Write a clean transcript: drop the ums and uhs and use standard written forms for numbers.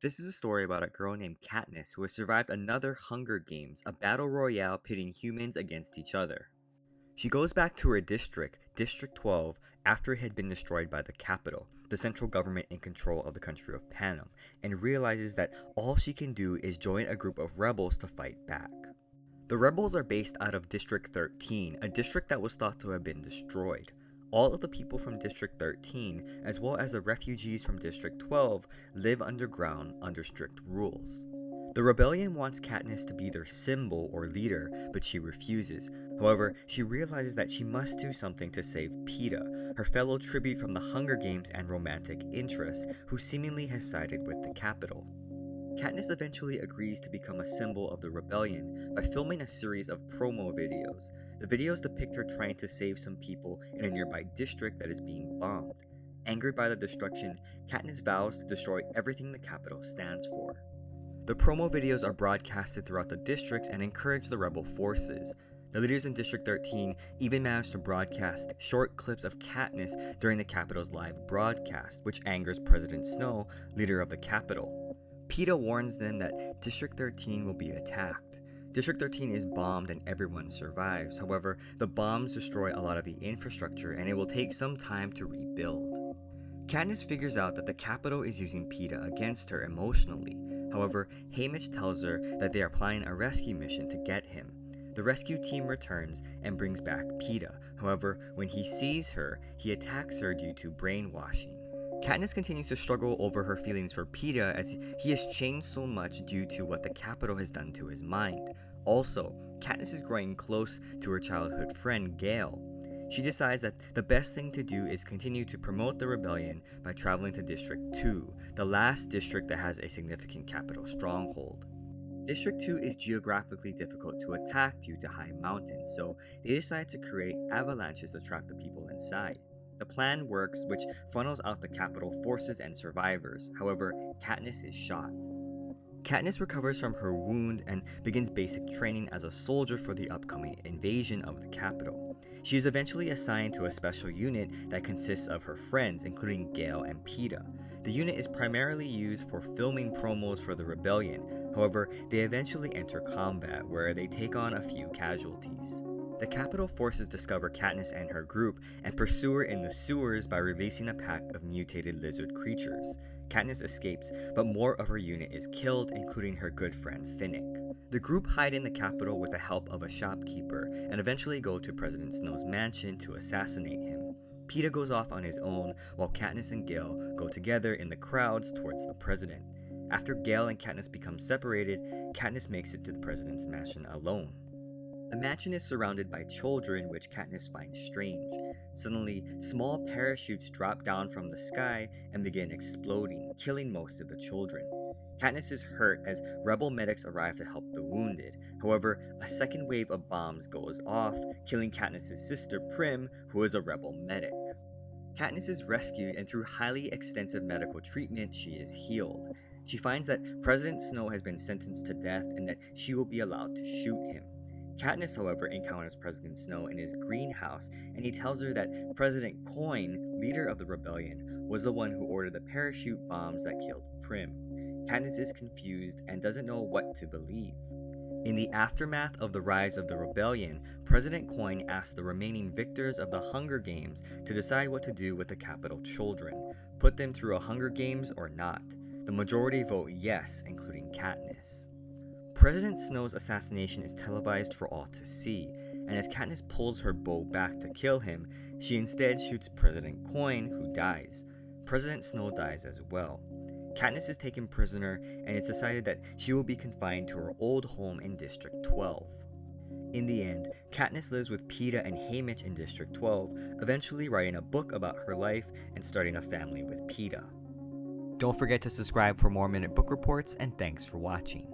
This is a story about a girl named Katniss who has survived another Hunger Games, a battle royale pitting humans against each other. She goes back to her district, District 12, after it had been destroyed by the capital, the central government in control of the country of Panem, and realizes that all she can do is join a group of rebels to fight back. The rebels are based out of District 13, a district that was thought to have been destroyed. All of the people from District 13, as well as the refugees from District 12, live underground under strict rules. The rebellion wants Katniss to be their symbol or leader, but she refuses. However, she realizes that she must do something to save Peeta, her fellow tribute from the Hunger Games and romantic interest, who seemingly has sided with the capital. Katniss eventually agrees to become a symbol of the rebellion by filming a series of promo videos. The videos depict her trying to save some people in a nearby district that is being bombed. Angered by the destruction, Katniss vows to destroy everything the capital stands for. The promo videos are broadcasted throughout the districts and encourage the rebel forces. The leaders in District 13 even managed to broadcast short clips of Katniss during the Capitol's live broadcast, which angers President Snow, leader of the Capitol. Peeta warns them that District 13 will be attacked. District 13 is bombed and everyone survives. However, the bombs destroy a lot of the infrastructure and it will take some time to rebuild. Katniss figures out that the Capitol is using Peeta against her emotionally. However, Haymitch tells her that they are planning a rescue mission to get him. The rescue team returns and brings back Peeta. However, when he sees her, he attacks her due to brainwashing. Katniss continues to struggle over her feelings for Peeta as he has changed so much due to what the capital has done to his mind. Also, Katniss is growing close to her childhood friend Gale. She decides that the best thing to do is continue to promote the rebellion by traveling to District 2, the last district that has a significant capital stronghold. District 2 is geographically difficult to attack due to high mountains, so they decide to create avalanches to trap the people inside. The plan works, which funnels out the capital forces and survivors. However, Katniss is shot. Katniss recovers from her wound and begins basic training as a soldier for the upcoming invasion of the capital. She is eventually assigned to a special unit that consists of her friends, including Gale and Peeta. The unit is primarily used for filming promos for the rebellion. However, they eventually enter combat, where they take on a few casualties. The Capitol forces discover Katniss and her group and pursue her in the sewers by releasing a pack of mutated lizard creatures. Katniss escapes, but more of her unit is killed, including her good friend Finnick. The group hide in the Capitol with the help of a shopkeeper and eventually go to President Snow's mansion to assassinate him. Peeta goes off on his own while Katniss and Gale go together in the crowds towards the president. After Gale and Katniss become separated, Katniss makes it to the president's mansion alone. The mansion is surrounded by children, which Katniss finds strange. Suddenly, small parachutes drop down from the sky and begin exploding, killing most of the children. Katniss is hurt as rebel medics arrive to help the wounded. However, a second wave of bombs goes off, killing Katniss' sister Prim, who is a rebel medic. Katniss is rescued, and through highly extensive medical treatment, she is healed. She finds that President Snow has been sentenced to death and that she will be allowed to shoot him. Katniss, however, encounters President Snow in his greenhouse, and he tells her that President Coin, leader of the rebellion, was the one who ordered the parachute bombs that killed Prim. Katniss is confused and doesn't know what to believe. In the aftermath of the rise of the rebellion, President Coin asks the remaining victors of the Hunger Games to decide what to do with the capital children, put them through a Hunger Games or not. The majority vote yes, including Katniss. President Snow's assassination is televised for all to see, and as Katniss pulls her bow back to kill him, she instead shoots President Coin, who dies. President Snow dies as well. Katniss is taken prisoner, and it's decided that she will be confined to her old home in District 12. In the end, Katniss lives with Peeta and Haymitch in District 12, eventually writing a book about her life and starting a family with Peeta. Don't forget to subscribe for more Minute Book Reports, and thanks for watching.